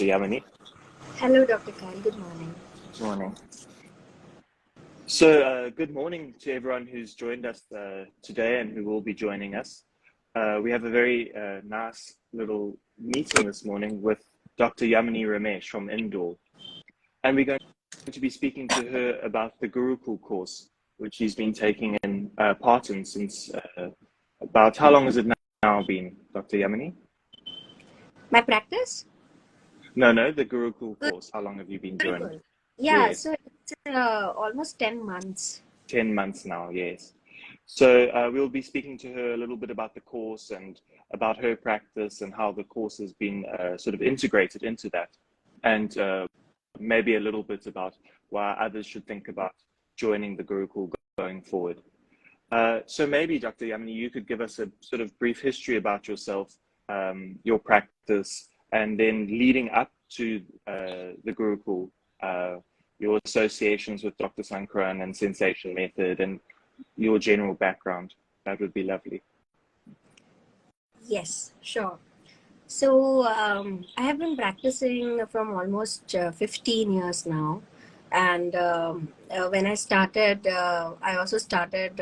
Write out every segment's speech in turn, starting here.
Dr. Yamini. Hello, Dr. Kyle. Good morning. Morning. So, good morning to everyone who's joined us today and who will be joining us. We have a very nice little meeting this morning with Dr. Yamini Ramesh from Indore. And we're going to be speaking to her about the Gurukul course, which she's been taking in part in since about, how long has it now been, Dr. Yamini? My practice? No, the Gurukul course. How long have you been joining? Yeah, Yes. so it's almost 10 months. 10 months now, yes. So we'll be speaking to her a little bit about the course and about her practice and how the course has been sort of integrated into that. And maybe a little bit about why others should think about joining the Gurukul going forward. So maybe, Dr. Yamini, you could give us a sort of brief history about yourself, your practice, and then leading up to the Gurukul, your associations with Dr. Sankaran and sensation method and your general background. That would be lovely. Yes, sure. So I have been practicing from almost 15 years now. And when I started, I also started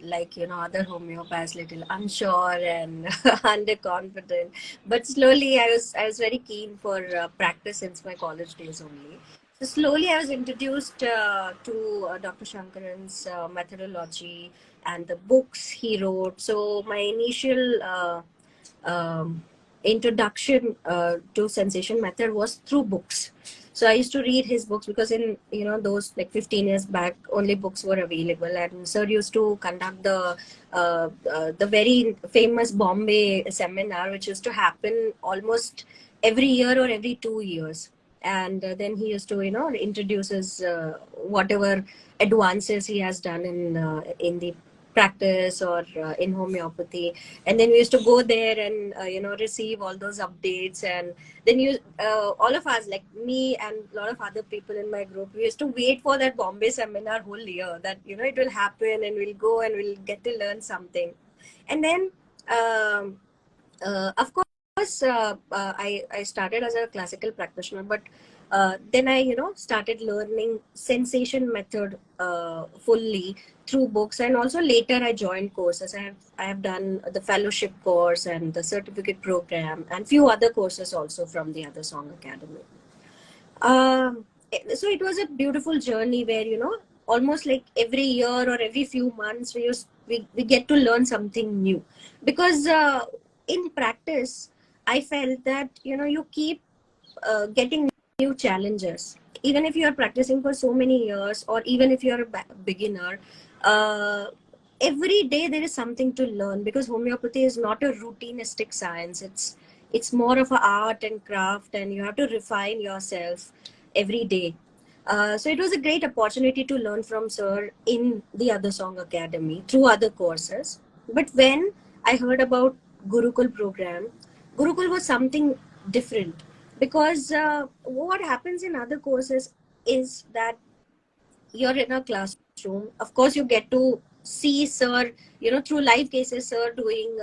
like, other homeopaths, little unsure and underconfident. But slowly I was very keen for practice since my college days only. So slowly I was introduced to Dr. Shankaran's methodology and the books he wrote. So my initial introduction to sensation method was through books. So I used to read his books because in those like 15 years back only books were available, and sir used to conduct the very famous Bombay seminar, which used to happen almost every year or every 2 years. And then he used to introduce his whatever advances he has done in the practice or in homeopathy. And then we used to go there and receive all those updates. And then all of us, like me and a lot of other people in my group, we used to wait for that Bombay seminar whole year, that it will happen and we'll go and we'll get to learn something. And then of course I started as a classical practitioner, but then I started learning sensation method fully through books. And also later I joined courses. I have done the fellowship course and the certificate program and few other courses also from the other Song Academy. So it was a beautiful journey where almost like every year or every few months we get to learn something new, because in practice I felt that you keep getting new challenges. Even if you are practicing for so many years, or even if you are a beginner, every day there is something to learn, because homeopathy is not a routinistic science. It's more of an art and craft, and you have to refine yourself every day. So it was a great opportunity to learn from sir in the other Song Academy through other courses. But when I heard about Gurukul program, Gurukul was something different, because what happens in other courses is that you're in a classroom. Of course, you get to see sir, through live cases, sir doing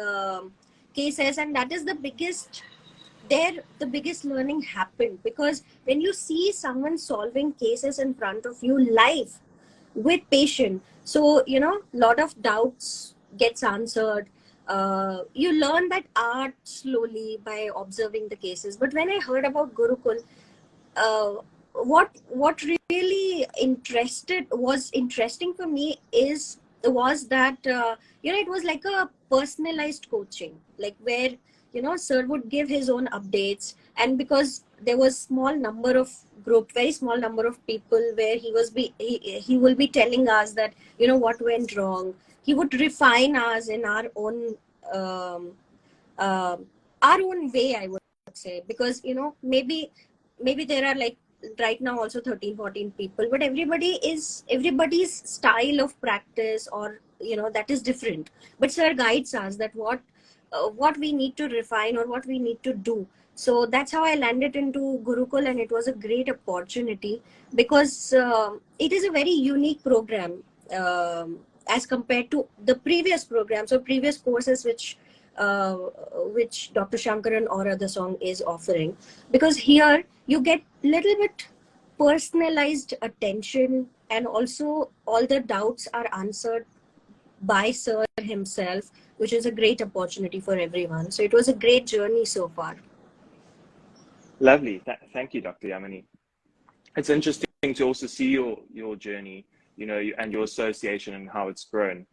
cases, and that is the biggest learning happened, because when you see someone solving cases in front of you live with patient, so lot of doubts gets answered. You learn that art slowly by observing the cases. But when I heard about Gurukul, uh, what really interesting for me was that it was like a personalized coaching, like where sir would give his own updates. And because there was very small number of people, where he will be telling us that what went wrong. He would refine us in um, uh, our own way, I would say, because maybe there are like right now also 13-14 people, but everybody's style of practice, or that is different. But sir guides us that what we need to refine or what we need to do. So that's how I landed into Gurukul, and it was a great opportunity, because it is a very unique program as compared to the previous programs or previous courses which which Dr. Shankaran or other song is offering, because here you get little bit personalized attention, and also all the doubts are answered by Sir himself, which is a great opportunity for everyone. So it was a great journey so far. Lovely. Thank you, Dr. Yamini. It's interesting to also see your journey, you know, and your association and how it's grown.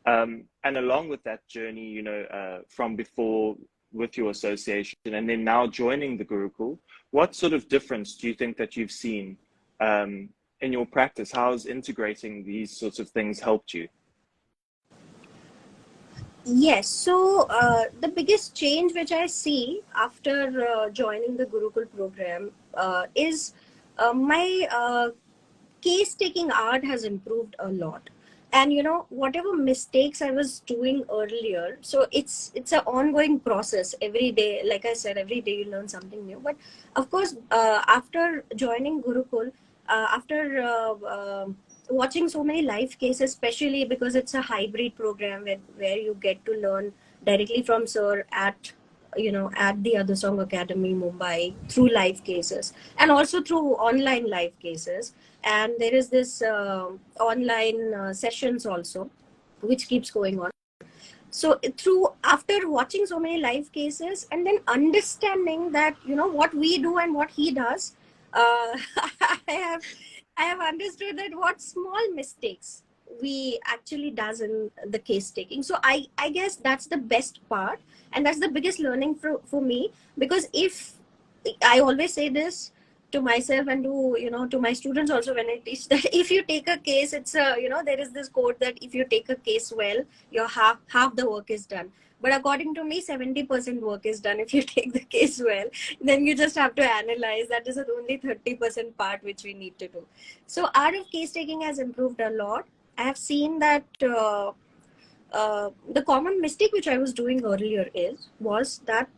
And along with that journey, you know, from before with your association and then now joining the Gurukul, what sort of difference do you think that you've seen in your practice? How has integrating these sorts of things helped you? Yes, so the biggest change which I see after joining the Gurukul program is my case taking art has improved a lot. And you know, whatever mistakes I was doing earlier, so it's an ongoing process every day. Like I said, every day you learn something new. But of course, after joining Gurukul, after watching so many live cases, especially because it's a hybrid program where you get to learn directly from Sir at, you know, at the Other Song Academy Mumbai through live cases, and also through online live cases. And there is this online sessions also which keeps going on. So through, after watching so many live cases and then understanding that, you know, what we do and what he does, I have I have understood that what small mistakes we actually does in the case taking. So I guess that's the best part, and that's the biggest learning for me. Because if I always say this to myself and to, you know, to my students also when I teach, that if you take a case, it's a, you know, there is this quote that if you take a case well, your half the work is done. But according to me, 70% work is done if you take the case well. Then you just have to analyze. That is the only 30% part which we need to do. So art of case taking has improved a lot. I have seen that the common mistake which I was doing earlier was that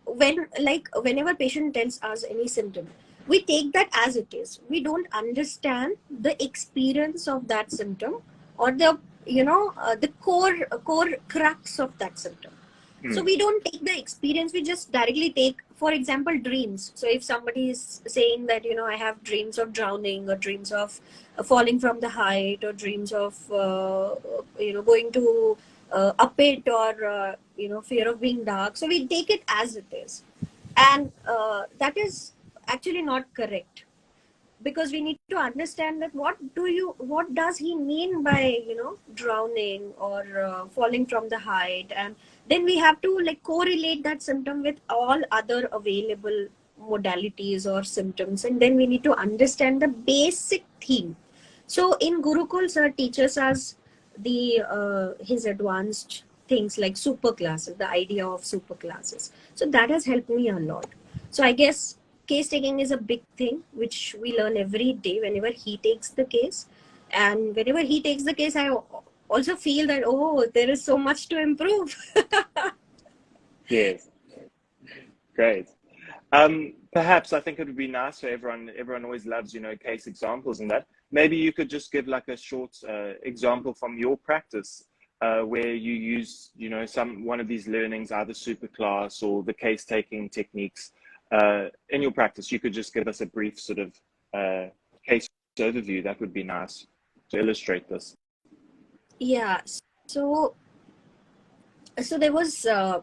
whenever patient tells us any symptom, we take that as it is. We don't understand the experience of that symptom, or the, you know, the core crux of that symptom. So we don't take the experience, we just directly take, for example, dreams. So if somebody is saying that, you know, I have dreams of drowning, or dreams of falling from the height, or dreams of you know, going to a pit, or you know, fear of being dark, so we take it as it is. And that is actually not correct, because we need to understand that what does he mean by, you know, drowning or falling from the height. And then we have to like correlate that symptom with all other available modalities or symptoms, and then we need to understand the basic theme. So in Gurukul, Sir teaches us the his advanced things like super classes, the idea of super classes. So that has helped me a lot. So I guess case taking is a big thing which we learn every day whenever he takes the case. And whenever he takes the case, I also feel that, oh, there is so much to improve. Yes, great. Perhaps I think it would be nice for everyone. Everyone always loves, you know, case examples and that. Maybe you could just give like a short example from your practice where you use, you know, one of these learnings, either superclass or the case taking techniques in your practice. You could just give us a brief sort of case overview. That would be nice to illustrate this. Yeah. So there was a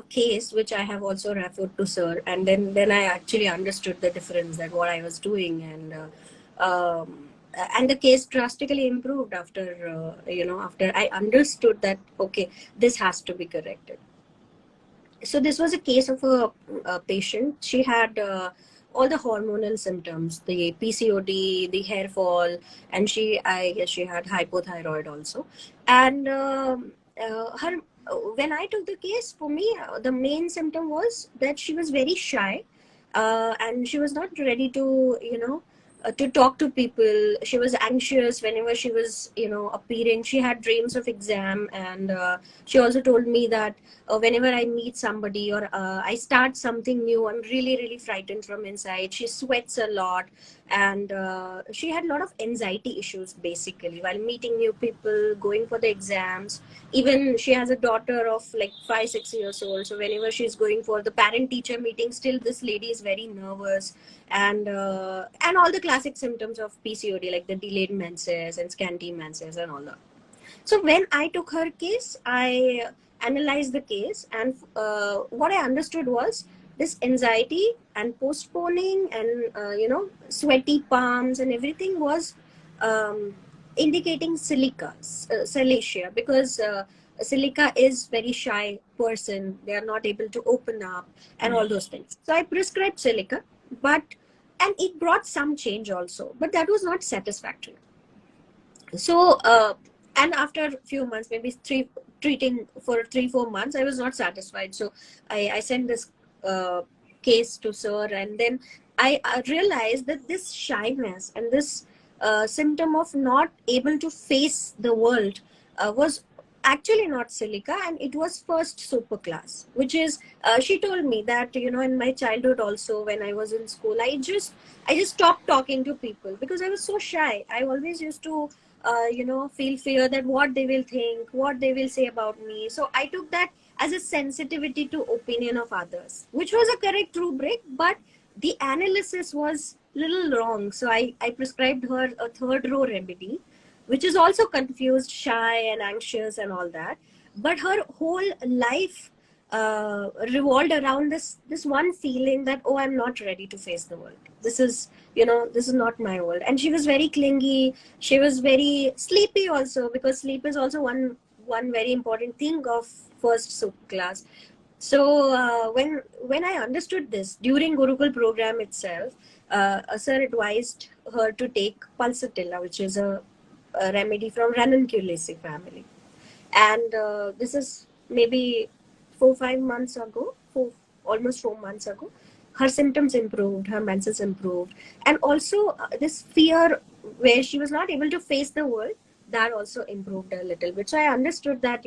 case which I have also referred to Sir, and then I actually understood the difference, that what I was doing. And the case drastically improved after you know, after I understood that, okay, this has to be corrected. So this was a case of a patient. She had all the hormonal symptoms, the PCOD, the hair fall, and I guess she had hypothyroid also. And her when I took the case, for me, the main symptom was that she was very shy, and she was not ready to, you know, to talk to people. She was anxious whenever she was, you know, appearing. She had dreams of exam, and she also told me that whenever I meet somebody, or I start something new, I'm really, really frightened from inside. She sweats a lot. And she had a lot of anxiety issues basically while meeting new people, going for the exams. Even she has a daughter of like 5-6 years old, so whenever she's going for the parent teacher meeting, still this lady is very nervous. And all the classic symptoms of PCOD, like the delayed menses and scanty menses and all that. So when I took her case, I analyzed the case, and what I understood was this anxiety and postponing and sweaty palms and everything was um, indicating Celiac, because Celiac is very shy person. They are not able to open up and all those things. So I prescribed Celiac, but and it brought some change also, but that was not satisfactory. So and after a few months, maybe treating for 3-4 months, I was not satisfied. So I sent this case to sir, and then I realized that this shyness and this symptom of not able to face the world was actually not silica, and it was first superclass, which is she told me that in my childhood also, when I was in school, I just stopped talking to people because I was so shy. I always used to feel fear that what they will think, what they will say about me. So I took that as a sensitivity to opinion of others, which was a correct rubric, but the analysis was little wrong. So I prescribed her a third row remedy, which is also confused, shy and anxious and all that. But her whole life revolved around this one feeling that, oh, I'm not ready to face the world. This is not my world. And she was very clingy. She was very sleepy also, because sleep is also one very important thing of first super class. So when I understood this during Gurukul program itself, a sir advised her to take pulsatilla, which is a remedy from ranunculacea family. And this is maybe 4-5 months ago, almost 4 months ago, her symptoms improved, her menses improved, and also this fear where she was not able to face the world, that also improved a little bit. So I understood that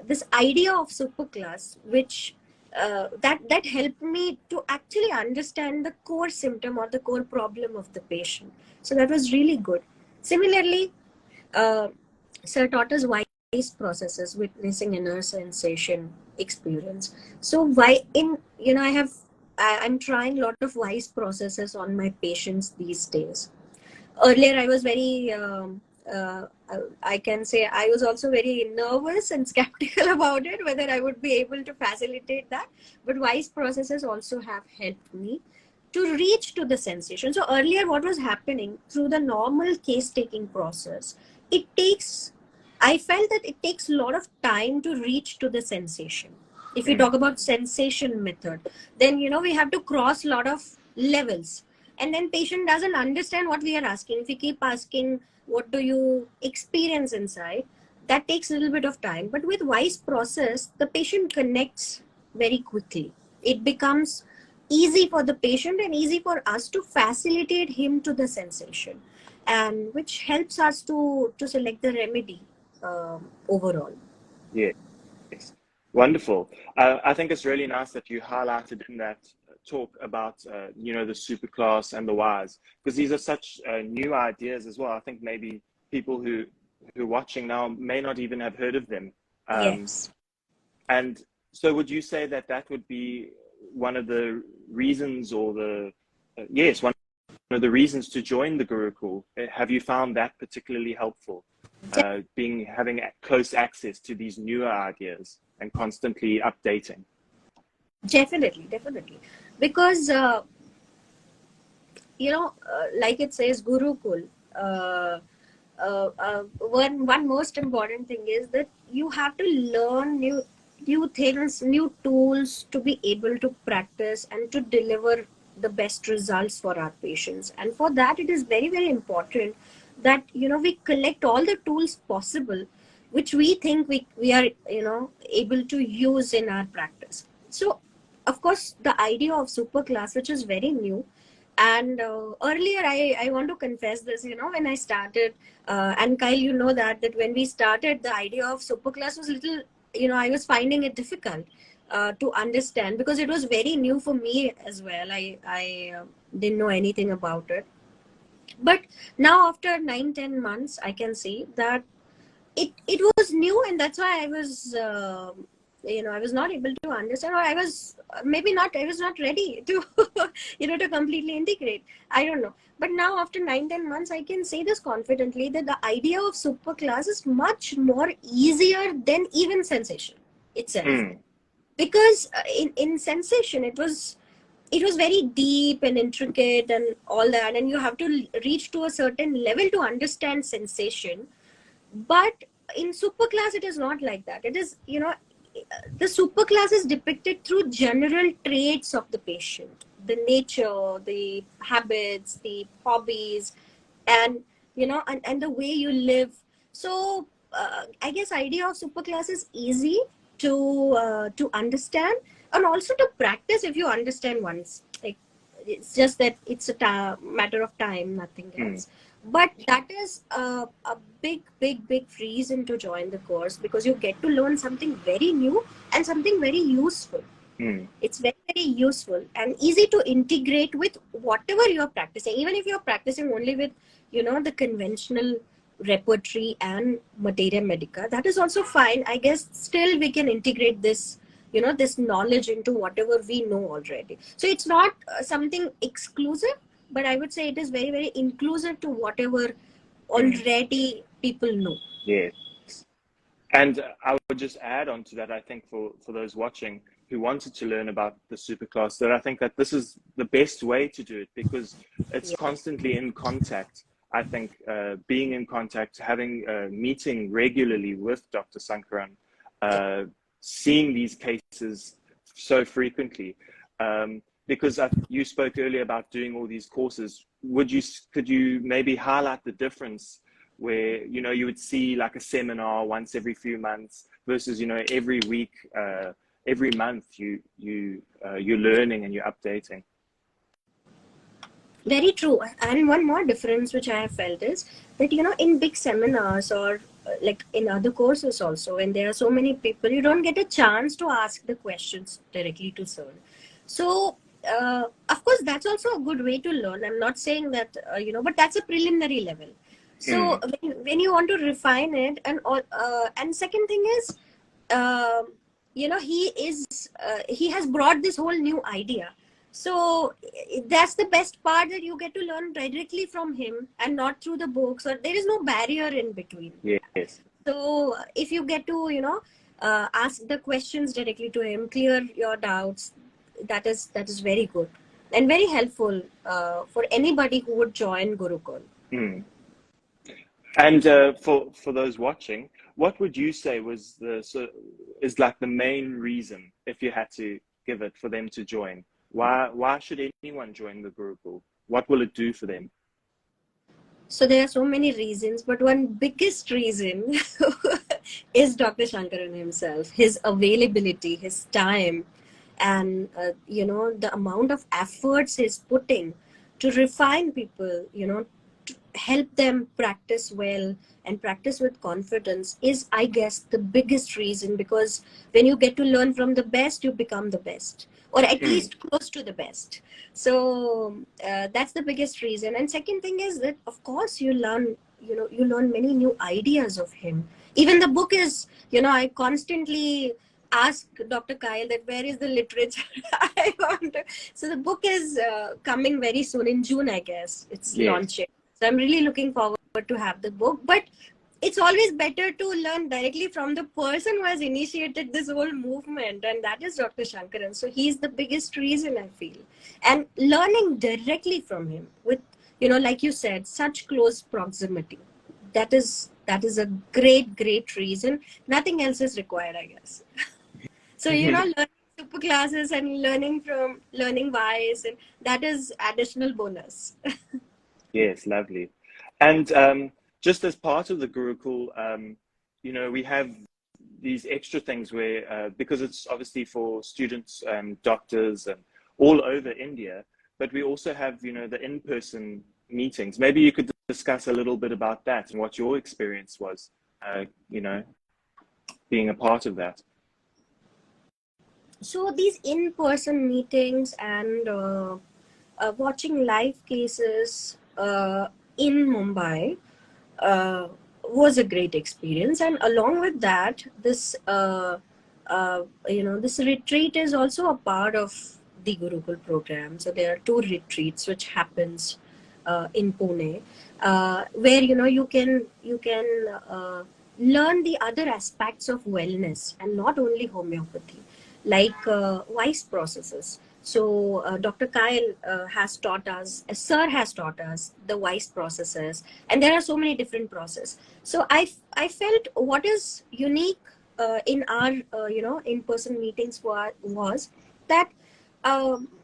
this idea of superclass, which that helped me to actually understand the core symptom or the core problem of the patient. So that was really good. Similarly, uh, sir taught us wise processes, witnessing inner sensation experience. So why in I'm trying a lot of wise processes on my patients these days. Earlier I was very I can say I was also very nervous and skeptical about it, whether I would be able to facilitate that. But wise processes also have helped me to reach to the sensation. So earlier, what was happening through the normal case taking process, it takes, I felt that it takes a lot of time to reach to the sensation. If we talk about sensation method, then we have to cross a lot of levels, and then patient doesn't understand what we are asking. If we keep asking, what do you experience inside, that takes a little bit of time. But with wise process, the patient connects very quickly. It becomes easy for the patient and easy for us to facilitate him to the sensation, and which helps us to select the remedy overall. Yes, wonderful. I think it's really nice that you highlighted in that talk about the superclass and the wise, because these are such new ideas as well. I think maybe people who are watching now may not even have heard of them. Yes, And so would you say that that would be one of the reasons, or yes, one of the reasons to join the Gurukul? Have you found that particularly helpful, having close access to these newer ideas and constantly updating? definitely, because like it says, Gurukul. One most important thing is that you have to learn new things, new tools to be able to practice and to deliver the best results for our patients. And for that, it is very, very important that we collect all the tools possible which we think we are able to use in our practice. So of course the idea of super class, which is very new, and earlier I want to confess this, when I started, and Kyle, that when we started, the idea of superclass was little, I was finding it difficult to understand, because it was very new for me as well. I didn't know anything about it. But now after 9-10 months, I can see that it was new, and that's why I was I was not able to understand, or I was I was not ready to to completely integrate. I don't know. But now after 9-10 months, I can say this confidently that the idea of super class is much more easier than even sensation itself. Mm. Because in sensation, it was very deep and intricate and all that, and you have to reach to a certain level to understand sensation. But in super class, it is not like that. It is, the super class is depicted through general traits of the patient, the nature, the habits, the hobbies, and and the way you live. So I guess idea of super class is easy to understand, and also to practice if you understand once. Like, it's just that it's a matter of time, nothing Mm. else. But that is a big reason to join the course, because you get to learn something very new and something very useful. Mm. It's very useful and easy to integrate with whatever you're practicing. Even if you're practicing only with the conventional repertory and materia medica, that is also fine, I guess. Still we can integrate this knowledge into whatever we know already. So it's not something exclusive, but I would say it is very inclusive to whatever Mm. already people know. Yes. And I would just add on to that, I think for those watching who wanted to learn about the superclass, that I think that this is the best way to do it, because it's Yeah. constantly in contact. I think being in contact, having meeting regularly with Dr. Sankaran, uh, seeing these cases so frequently, because you spoke earlier about doing all these courses. Could you maybe highlight the difference where you would see like a seminar once every few months versus every week, every month you're learning and you're updating? Very true. And one more difference which I have felt is that, in big seminars, or like in other courses also, when there are so many people, you don't get a chance to ask the questions directly to sir. So, of course, that's also a good way to learn. I'm not saying that, but that's a preliminary level. So, Mm. when you want to refine it, and second thing is, uh, he has brought this whole new idea. So that's the best part, that you get to learn directly from him and not through the books, or there is no barrier in between. Yes. So if you get to ask the questions directly to him, clear your doubts, that is very good and very helpful for anybody who would join Gurukul. Mm. And for those watching, what would you say was is like the main reason, if you had to give it, for them to join? Why should anyone join the Gurukul? What will it do for them? So there are so many reasons, but one biggest reason is Dr. Shankaran himself, his availability, his time, and the amount of efforts he's putting to refine people, to help them practice well and practice with confidence, is, I guess, the biggest reason. Because when you get to learn from the best, you become the best, or at Mm. least close to the best. So that's the biggest reason. And second thing is that, of course, you learn many new ideas of him. Even the book is, I constantly ask Dr. Kyle that where is the literature. I want to, so the book is coming very soon in June, I guess. It's Yes. launching. So I'm really looking forward to have the book. But it's always better to learn directly from the person who has initiated this whole movement, and that is Dr. Shankaran. So he's the biggest reason, I feel. And learning directly from him with, like you said, such close proximity. That is a great reason. Nothing else is required, I guess. So, learning super classes and learning wise, and that is additional bonus. Yes, lovely. And just as part of the Gurukul, we have these extra things where, because it's obviously for students and doctors and all over India, but we also have, the in-person meetings. Maybe you could discuss a little bit about that and what your experience was, uh, you know, being a part of that. So these in-person meetings and watching live cases. in Mumbai was a great experience, and along with that, this retreat is also a part of the Gurukul program. So there are two retreats which happens in Pune, where you can learn the other aspects of wellness and not only homeopathy, like wise processes. So Dr. Kyle has taught us, Sir has taught us the wise processes, and there are so many different processes. So I felt what is unique in our in-person meetings was that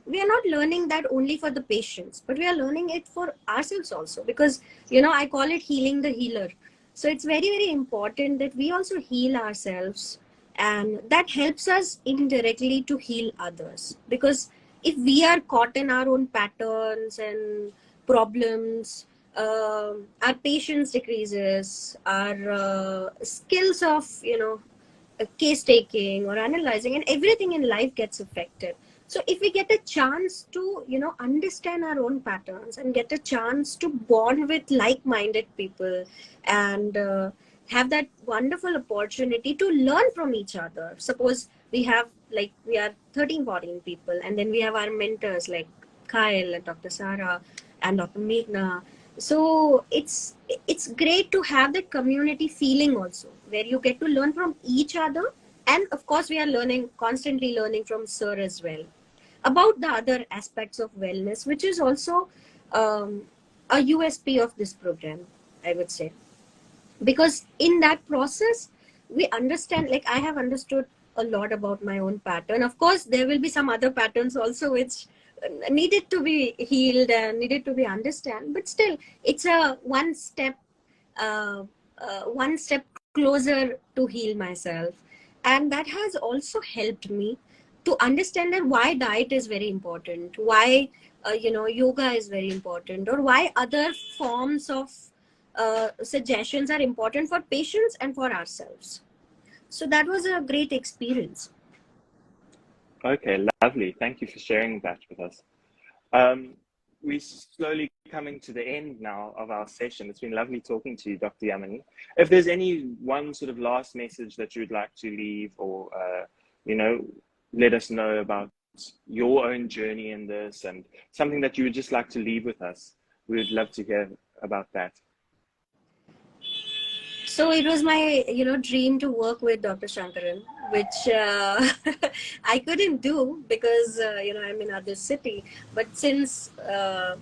we are not learning that only for the patients, but we are learning it for ourselves also, because I call it healing the healer. So it's very, very important that we also heal ourselves, and that helps us indirectly to heal others, because if we are caught in our own patterns and problems, our patience decreases, our skills of case taking or analyzing and everything in life gets affected. So if we get a chance to understand our own patterns and get a chance to bond with like-minded people, and have that wonderful opportunity to learn from each other. Suppose we are 13, 14 people, and then we have our mentors like Kyle and Dr. Sarah and Dr. Meghna. So it's great to have that community feeling also, where you get to learn from each other, and of course we are constantly learning from Sir as well about the other aspects of wellness, which is also a USP of this program, I would say, because in that process we understand, like I have understood a lot about my own pattern. Of course there will be some other patterns also which needed to be healed and needed to be understand, but still it's a one step closer to heal myself. And that has also helped me to understand that why diet is very important, why yoga is very important, or why other forms of suggestions are important for patients and for ourselves. So that was a great experience. Okay, lovely. Thank you for sharing that with us. We're slowly coming to the end now of our session. It's been lovely talking to you, Dr. Yamini. If there's any one sort of last message that you'd like to leave, or let us know about your own journey in this, and something that you would just like to leave with us, we would love to hear about that. So it was my dream to work with Dr. Shankaran, which I couldn't do because I'm in other city. But since I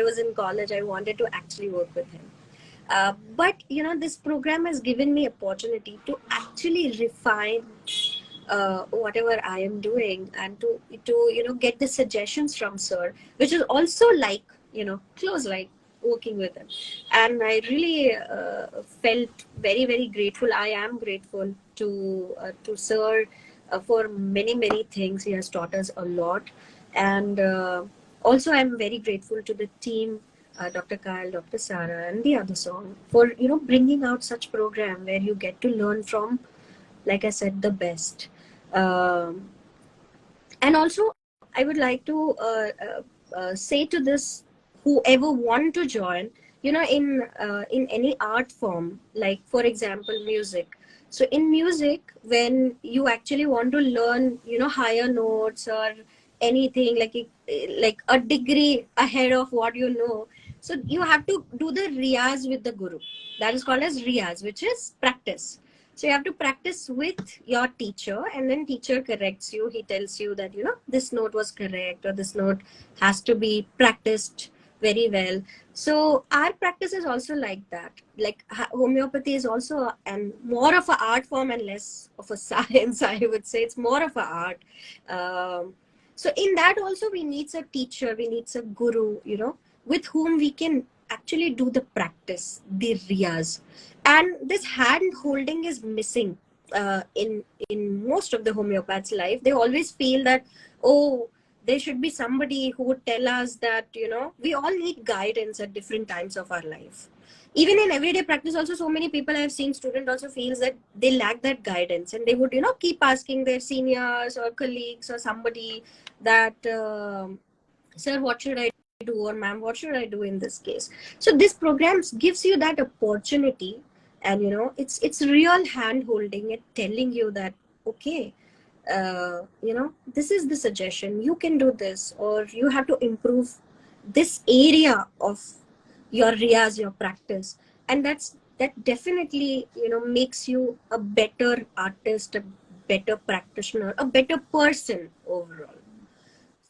was in college, I wanted to actually work with him. But this program has given me opportunity to actually refine whatever I am doing, and to get the suggestions from Sir, which is also like close, like working with him. And I really felt very, very grateful. I am grateful to Sir for many things. He has taught us a lot, and also I'm very grateful to the team, Dr. Kyle, Dr. Sarah, and the other song, for bringing out such program where you get to learn from, like I said, the best. And also I would like to say to this, whoever want to join in any art form, like for example music. So in music, when you actually want to learn higher notes or anything, like a degree ahead of what so you have to do the riyaz with the guru. That is called as riyaz, which is practice. So you have to practice with your teacher, and then teacher corrects you. He tells you that this note was correct, or this note has to be practiced very well. So our practice is also like that. Like homeopathy is also more of an art form and less of a science. I would say it's more of an art. So in that also we need a teacher, we need a guru, with whom we can actually do the practice, the riyaz. And this hand holding is missing in most of the homeopaths' life. They always feel that, oh, there should be somebody who would tell us that we all need guidance at different times of our life. Even in everyday practice also, so many people I have seen, student also feels that they lack that guidance, and they would keep asking their seniors or colleagues or somebody that sir, what should I do, or ma'am, what should I do in this case? So this program gives you that opportunity, and it's real hand holding it, telling you that, okay, this is the suggestion, you can do this, or you have to improve this area of your riyaz, your practice. And that definitely makes you a better artist, a better practitioner, a better person overall.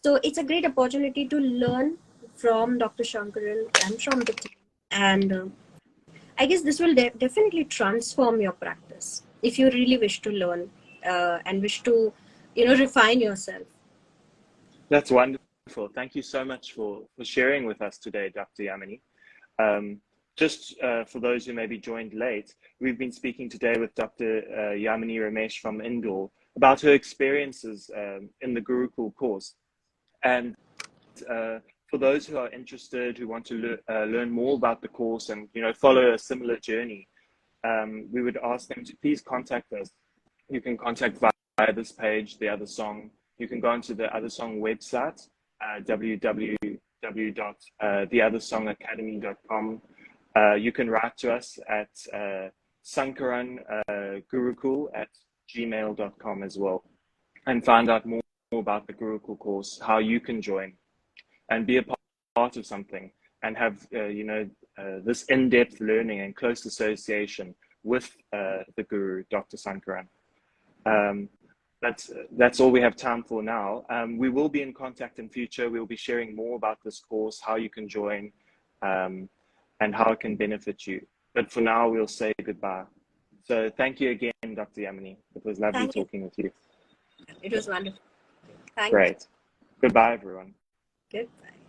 So it's a great opportunity to learn from Dr. Shankaran and from the team. And I guess this will definitely transform your practice if you really wish to learn and wish to, refine yourself. That's wonderful. Thank you so much for sharing with us today, Dr. Yamini. Just for those who maybe joined late, we've been speaking today with Dr. Yamini Ramesh from Indore about her experiences in the Gurukul course. And for those who are interested, who want to learn more about the course and follow a similar journey, we would ask them to please contact us. You can contact via this page, The Other Song. You can go onto the Other Song website, www.theothersongacademy.com. You can write to us at sankarangurukul@gmail.com as well, and find out more about the Gurukul course, how you can join and be a part of something, and have this in-depth learning and close association with the Guru, Dr. Sankaran. That's all we have time for now. We will be in contact in future. We'll be sharing more about this course, how you can join, and how it can benefit you. But for now, we'll say goodbye. So thank you again, Dr. Yamini. It was lovely talking with you. It was wonderful. Thank you. Great. Goodbye, everyone. Goodbye.